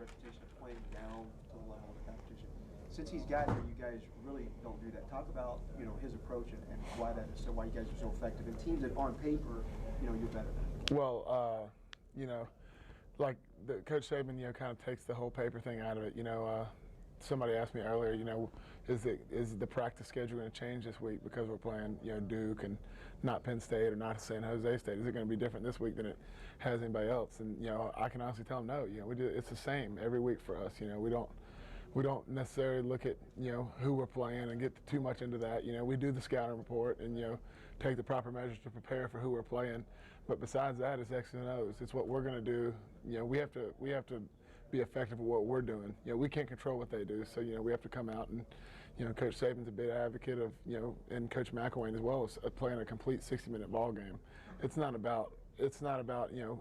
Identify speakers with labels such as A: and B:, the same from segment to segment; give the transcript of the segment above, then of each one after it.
A: reputation of playing down to the level of the competition. Since he's gotten here, you guys really don't do that. Talk about his approach and why that is. So why you guys are so effective in teams that on paper you're better than.
B: Well, like Coach Saban, kind of takes the whole paper thing out of it. Somebody asked me earlier, is the practice schedule going to change this week because we're playing, Duke and not Penn State or not San Jose State? Is it going to be different this week than it has anybody else? And I can honestly tell them no. It's the same every week for us. We don't necessarily look at who we're playing and get too much into that. We do the scouting report and take the proper measures to prepare for who we're playing. But besides that, it's X's and O's. It's what we're going to do. We have to be effective at what we're doing. We can't control what they do, so we have to come out and Coach Saban's a big advocate of and Coach McElwain as well as playing a complete 60-minute ball game. It's not about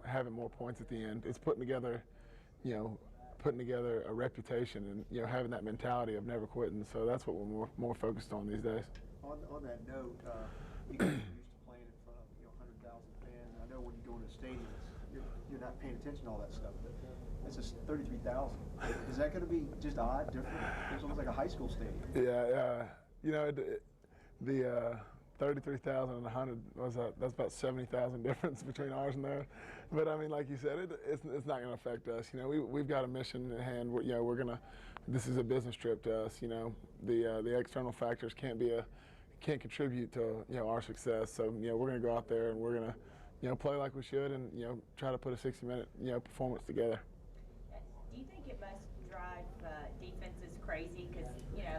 B: having more points at the end. It's putting together a reputation and having that mentality of never quitting. So that's what we're more focused on these days.
A: On that note, you guys are used to playing in front of 100,000 fans. I know when you go into stadiums, you're not paying attention to all that stuff, but it's just 33,000. Is that going to be just odd, different? It's almost like a high school stadium.
B: Yeah, the 33,000 and 100 that's about 70,000 difference between ours and theirs. But I mean, like you said, it's not going to affect us. We've got a mission at hand. This is a business trip to us. The external factors can't contribute to our success. So we're going to go out there and we're going to play like we should and try to put a 60-minute performance together.
C: Do you think it must drive defenses crazy because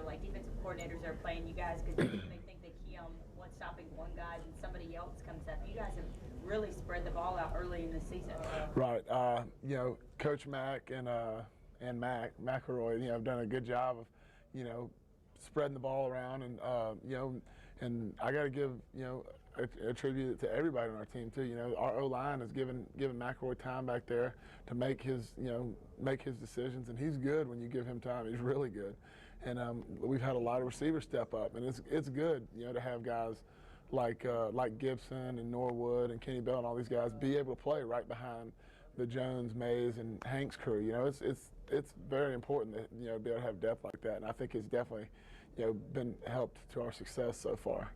C: like defensive coordinators are playing you guys because they think they key on stopping one guy and somebody else comes up? You guys have really spread the ball out early in the season.
B: Right. Coach Mack and McElroy have done a good job of spreading the ball around and and I got to give attribute it to everybody on our team too. Our O-line has given McElroy time back there to make his decisions, and he's good when you give him time. He's really good, and we've had a lot of receivers step up, and it's good to have guys like Gibson and Norwood and Kenny Bell and all these guys be able to play right behind the Jones, Mays, and Hanks crew. It's very important that be able to have depth like that, and I think it's definitely been helped to our success so far.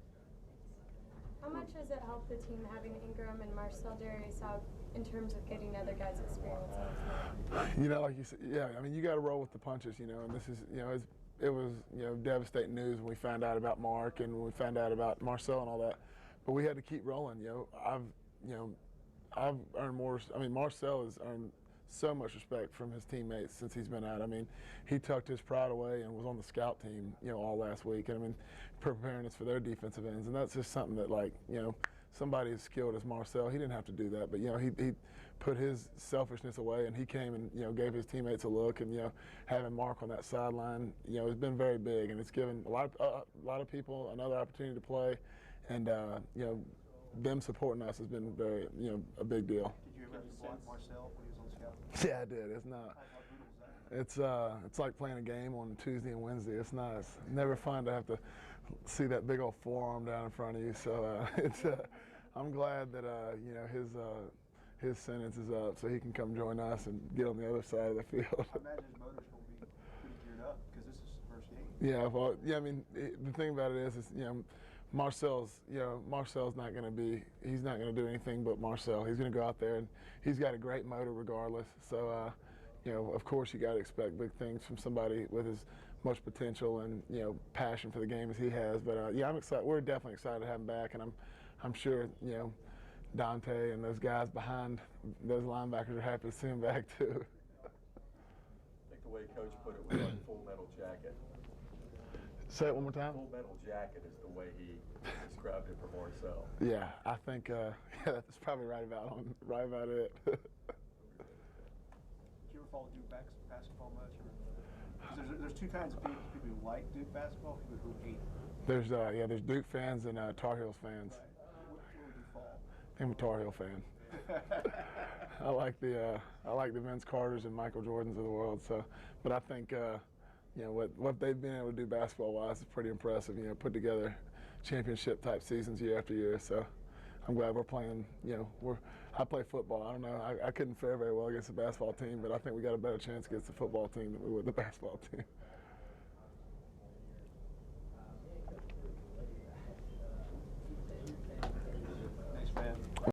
D: How much has it helped the team having Ingram and Marcel Darius out in terms of getting other guys' experience?
B: Like you said, yeah. I mean, you got to roll with the punches, and this is, it was, devastating news when we found out about Mark and when we found out about Marcel and all that. But we had to keep rolling. I've earned more. I mean, Marcel has earned so much respect from his teammates since he's been out. I mean, he tucked his pride away and was on the scout team, all last week. And I mean, preparing us for their defensive ends. And that's just something that, somebody as skilled as Marcel, he didn't have to do that. But, he put his selfishness away and he came and, gave his teammates a look. And, having Mark on that sideline, has been very big. And it's given a lot of people another opportunity to play. And, them supporting us has been very, a big deal.
A: Did you ever have to block Marcel when he was on scout?
B: Yeah, I did. It's not.
A: How brutal is that?
B: It's like playing a game on Tuesday and Wednesday. It's not. It's never fun to have to see that big old forearm down in front of you. So I'm glad that his sentence is up, so he can come join us and get on the other side of the field.
A: I imagine his motor's going to be pretty geared up because this is his first game.
B: Yeah. Well, yeah. I mean, the thing about it is Marcel's not going to be. He's not going to do anything but Marcel. He's going to go out there and he's got a great motor regardless. So. Of course, you got to expect big things from somebody with as much potential and passion for the game as he has. But yeah, I'm excited. We're definitely excited to have him back, and I'm sure Dante and those guys behind those linebackers are happy to see him back too.
E: I think the way Coach put it was like Full Metal Jacket.
B: Say it one more time.
E: Full Metal Jacket is the way he described it for Marcel.
B: Yeah, I think yeah, that's probably right about it.
A: Do you ever follow Duke basketball much? There's two kinds of people who like Duke basketball, people who hate it.
B: There's Duke fans and Tar Heels fans.
A: Right. Where would you fall?
B: I'm a Tar Heel fan. I like the Vince Carters and Michael Jordans of the world. So, but I think what they've been able to do basketball-wise is pretty impressive. Put together championship type seasons year after year. So I'm glad we're playing. I play football. I don't know. I couldn't fare very well against the basketball team, but I think we got a better chance against the football team than we would the basketball team.